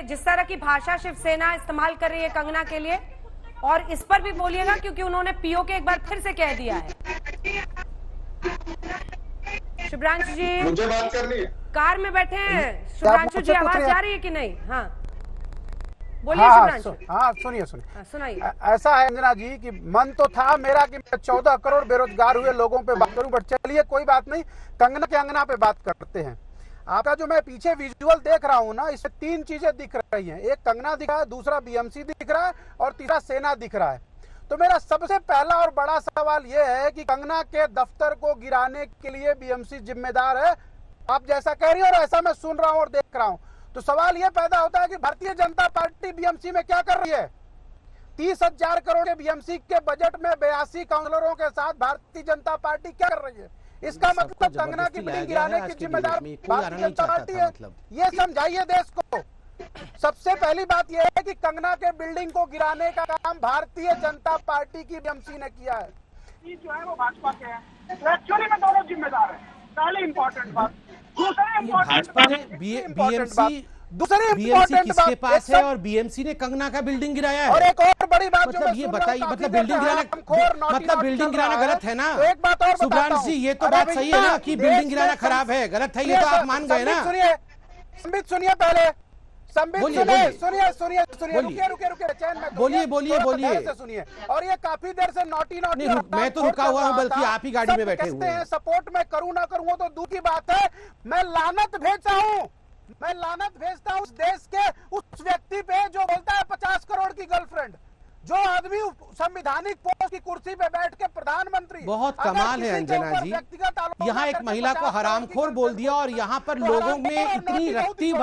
जिस तरह की भाषा शिवसेना इस्तेमाल कर रही है कंगना के लिए, और इस पर भी बोलिएगा क्योंकि उन्होंने पीओके एक बार फिर से कह दिया है। शुभ्रांशु जी, मुझे बात करनी है। कार में बैठे हैं शुभ्रांशु जी, आवाज जा रही है कि नहीं? हाँ बोलिए शुभ्रांशु। हाँ सुनिए सुनाइए। ऐसा है अंजना जी कि मन तो था मेरा कि मैं 14 करोड़ बेरोजगार हुए लोगों पे बात करूं, बट चलिए कोई बात नहीं, कंगना के अंगना पे बात करते हैं। आपका जो मैं पीछे विजुअल देख रहा हूं ना, इसमें 3 चीजें दिख रही हैं। एक कंगना दिख रहा है, दूसरा बीएमसी दिख रहा है और तीसरा सेना दिख रहा है। तो मेरा सबसे पहला और बड़ा सवाल यह है कि कंगना के दफ्तर को गिराने के लिए बीएमसी जिम्मेदार है, आप जैसा कह रही हो और ऐसा मैं सुन रहा हूं और देख रहा हूं। तो सवाल यह पैदा होता है कि भारतीय जनता पार्टी बीएमसी में क्या कर रही है? 30,000 करोड़ के बीएमसी के बजट में 82 काउंसलरों के साथ भारतीय जनता पार्टी क्या कर रही है? इसका मतलब कंगना की बिल्डिंग गिराने की जिम्मेदार भारतीय जनता पार्टी है। ये समझाइए देश को। सबसे पहली बात यह है कि कंगना के बिल्डिंग को गिराने का काम भारतीय जनता पार्टी की बीएमसी ने किया है। जो है वो भाजपा के हैं, तो एक्चुअली में दोनों जिम्मेदार है। पहले इम्पोर्टेंट बात। भाजपा ने बीएमसी किसके पास है और बीएमसी ने कंगना का बिल्डिंग गिराया है। और एक और बड़ी बात, मतलब ये बताइए, मतलब बिल्डिंग गिराना गलत है ना? एक बात और शुभ्रांशु जी, ये तो बात सही है ना कि बिल्डिंग गिराना खराब है, गलत है, ये तो आप मान गए ना? संबित सुनिए पहले, सुनिए रुकिए चैन में बोलिए सुनिए। और ये काफी देर से नोटी मैं तो रुका हुआ हूँ, बल्कि आप ही गाड़ी में बैठे हुए हैं। सपोर्ट में करूँ ना करूँ तो दूर की बात है। मैं लानत भेजता हूँ उस देश के उस व्यक्ति पे जो बोलता है 50 करोड़ की गर्लफ्रेंड, जो आदमी संविधानिक पोस्ट की कुर्सी पे बैठ के प्रधानमंत्री। बहुत कमाल है अंजना जी, यहाँ एक महिला को हरामखोर बोल दिया और यहाँ पर लोगों में इतनी रत्ती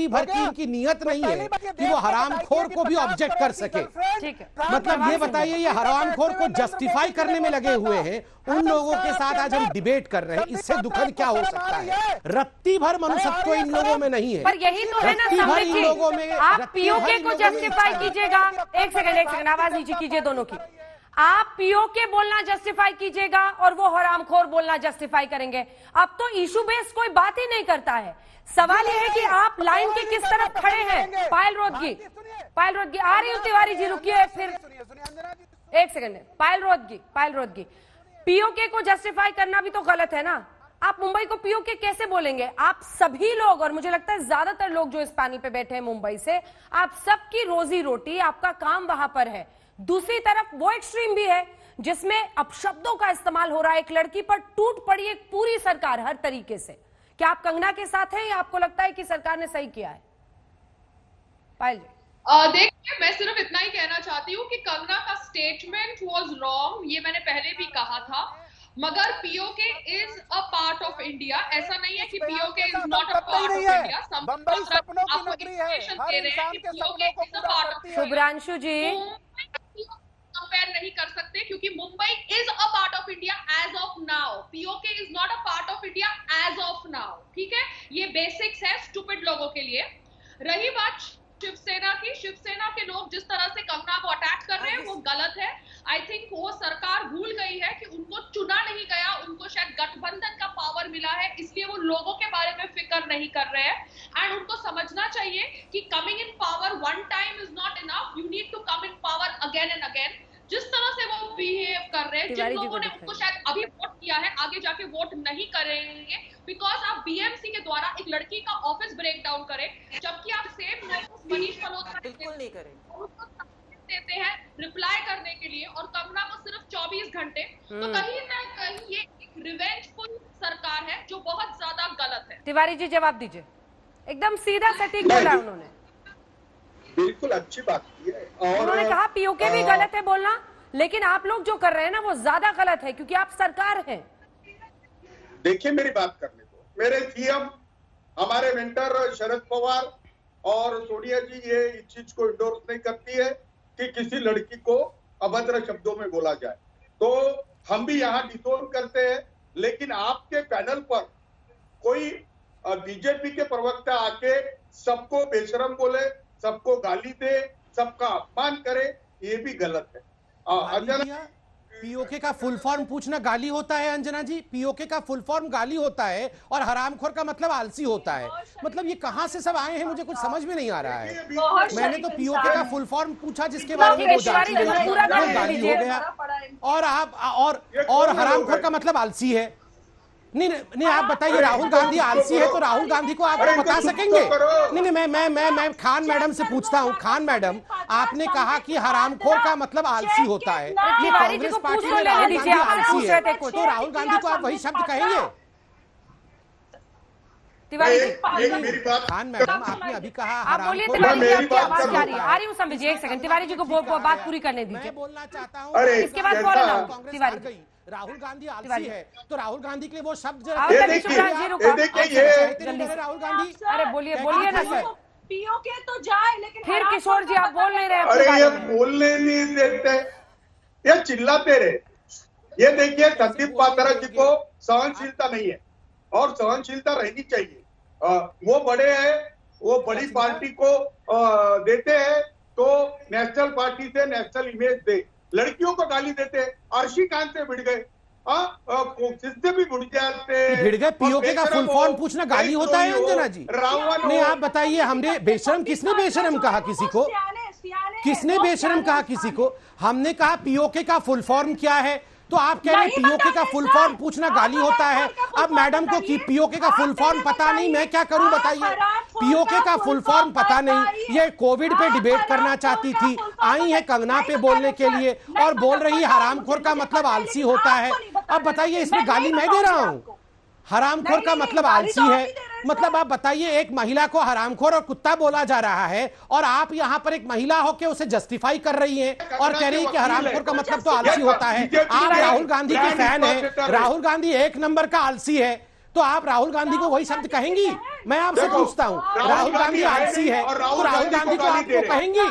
भर की इनकी नियत नहीं है कि वो हरामखोर को भी ऑब्जेक्ट कर सके। मतलब ये बताइए, ये हरामखोर को जस्टिफाई करने में लगे हुए हैं। उन लोगों के साथ आज हम डिबेट कर रहे हैं, इससे दुखद क्या हो सकता है? रत्ती भर मनुष्यत्व इन लोगों में नहीं है। पर यही तो है ना संबित जी, आप पीओके को जस्टिफाई कीजिएगा। एक सेकंड आवाज नीचे कीजिए दोनों की। आप पीओके बोलना जस्टिफाई कीजिएगा और वो हरामखोर बोलना जस्टिफाई करेंगे। अब तो इशू बेस्ड कोई बात ही नहीं करता है। सवाल ये है कि आप लाइन के किस तरफ खड़े हैं। पायल रोदगी आ रही हूँ। तिवारी जी रुकिए, फिर एक सेकंड। पायल रोदगी, पीओके को जस्टिफाई करना भी तो गलत है ना? आप मुंबई को पीओके कैसे बोलेंगे? आप सभी लोग, और मुझे लगता है ज्यादातर लोग जो इस पैनल पे बैठे हैं मुंबई से, आप सबकी रोजी रोटी, आपका काम वहां पर है। दूसरी तरफ वो एक्सट्रीम भी है जिसमें अपशब्दों का इस्तेमाल हो रहा है। एक लड़की पर टूट पड़ी एक पूरी सरकार हर तरीके से। क्या आप कंगना के साथ हैं या आपको लगता है कि सरकार ने सही किया है? पायल जी। देखिए, मैं सिर्फ इतना ही कहना चाहती हूँ कि कंगना का स्टेटमेंट वाज रॉन्ग, ये मैंने पहले भी कहा था। मगर PoK is a part of India, ऐसा नहीं है कि PoK is not a part of India. Shubhranshu ji, compare नहीं कर सकते क्योंकि Mumbai is a part of India as of now. PoK is not a part of India as of now, ठीक है? ये बेसिक्स है स्टूपिड लोगों के लिए। रही बात शिवसेना की, शिवसेना के लोग जिस तरह से कंगना को अटैक कर रहे हैं वो गलत है। आई थिंक वो सरकार भूल गई है कि उनको चुना नहीं गया, उनको शायद गठबंधन का पावर मिला है, इसलिए वो लोगों के बारे में फिक्र नहीं कर रहे हैं। एंड उनको समझना चाहिए कि coming in power one time is not enough, you need to come in power again and again. जिस तरह से वो बिहेव कर रहे हैं, जिन लोगों ने उनको शायद अभी वोट किया है, आगे जाके वोट नहीं करेंगे, बिकॉज आप बीएमसी के द्वारा एक लड़की का ऑफिस ब्रेक डाउन करें, जबकि आप सेम नोटिस मनीष मल्होत्रा बिल्कुल नहीं करेंगे, देते हैं रिप्लाई करने के लिए, और कंगना को सिर्फ 24 घंटे। तो कहीं ना कहीं ये एक रिवेंजफुल सरकार है जो बहुत ज्यादा गलत है। तिवारी जी जवाब दीजिए। एकदम सीधा सटीक बोला उन्होंने। बिल्कुल अच्छी बात की है। और उन्होंने कहा पीओके भी गलत है बोलना, लेकिन आप लोग जो कर रहे हैं ना वो ज्यादा गलत है क्योंकि आप सरकार हैं। देखिए, मेरी बात करने दो। मेरे सीएम हमारे मेंटर शरद पवार और सोनिया जी ये इस चीज को इंडोर्स नहीं करती है कि किसी लड़की को अभद्र शब्दों में बोला जाए। तो हम भी यहाँ डिसोन करते हैं, लेकिन आपके पैनल पर कोई बीजेपी के प्रवक्ता आके सबको बेशरम बोले, सबको गाली दे, सबका अपमान करे, ये भी गलत है। पीओके का फुल फॉर्म पूछना गाली होता है अंजना जी? पीओके का फुल फॉर्म गाली होता है और हरामखोर का मतलब आलसी होता है। मतलब ये कहाँ से सब आए हैं, मुझे कुछ समझ में नहीं आ रहा है। मैंने तो पीओके का फुल फॉर्म पूछा जिसके बारे में वो जानती नहीं, वो गाली हो गया। और आप और हरामखोर का मतलब आलसी है। नहीं आप बताइए, राहुल गांधी आलसी है तो राहुल गांधी को आप बता सकेंगे? नहीं मैं खान मैडम से पूछता हूँ। खान मैडम, आपने कहा कि हरामखोर का मतलब आलसी होता है, ये कांग्रेस पार्टी में राहुल गांधी आलसी है, तो राहुल गांधी को आप वही शब्द कहेंगे? तिवारी मेरी बात खान मैडम, आपने अभी कहा आप बोलिए। हरामखोर तिवारी जी, मेरी आपकी बात आवाज कर जा रही है। रहा आ रही हूँ समझ, एक सेकंड तिवारी जी को बात पूरी करने दीजिए। मैं बोलना चाहता हूँ, अरे, इसके बाद जैसा- बोलना कांग्रेस तिवारी हार गई, राहुल गांधी आलसी तिवारी। है, तो राहुल गांधी के लिए वो शब्द आओ ये तभी देखिए, सुब्रांश जी रुको। ये देखिए, जल्दी से। राहुल गांधी अरे बोलिए ना सर। पीओके तो जाए, लेकिन फिर किशोर जी आप बोल नहीं रहे अरे अपने ये बारे में। बोलने नहीं देते, ये चिल्लाते रहे। ये देखिए, संदीप पात्रा जी को सहनशीलता नहीं है और सहनशीलता रहनी चाहिए। वो बड़े हैं, वो बड़ी पार्टी को देते हैं तो नेशनल पार्टी से नेशनल इमेज दे। लड़कियों को गाली देते, अर्शी खान से भिड़ गए, किससे भी भिड़ जाते। भिड़ गए। पीओके का फुल फॉर्म पूछना गाली होता है अंजना जी? रावण नहीं आप बताइए, हमने बेशरम, किसने बेशरम कहा किसी को? किसने बेशरम कहा किसी को? हमने कहा पीओके का फुल फॉर्म क्या है, तो आप कह रहे हैं पीओके का फुल फॉर्म पूछना गाली होता है। अब मैडम को कि पीओके का फुल फॉर्म पता नहीं, मैं क्या करूं बताइए? पीओके का फुल फॉर्म पता नहीं, ये कोविड पे डिबेट करना चाहती थी, आई है कंगना पे बोलने के लिए और बोल रही है हरामखोर का मतलब आलसी होता है। अब बताइए, इसमें गाली मैं दे रहा हूं? हरामखोर का मतलब आलसी है, मतलब आप बताइए, एक महिला को हरामखोर और कुत्ता बोला जा रहा है और आप यहाँ पर एक महिला होकर उसे जस्टिफाई कर रही हैं और कह रही है कि हरामखोर का मतलब तो आलसी होता है। आप राहुल गांधी के फैन हैं, राहुल गांधी एक नंबर का आलसी है, तो आप राहुल गांधी को वही शब्द कहेंगी? मैं आपसे पूछता हूँ, राहुल गांधी आलसी है तो राहुल गांधी को आप कहेंगी?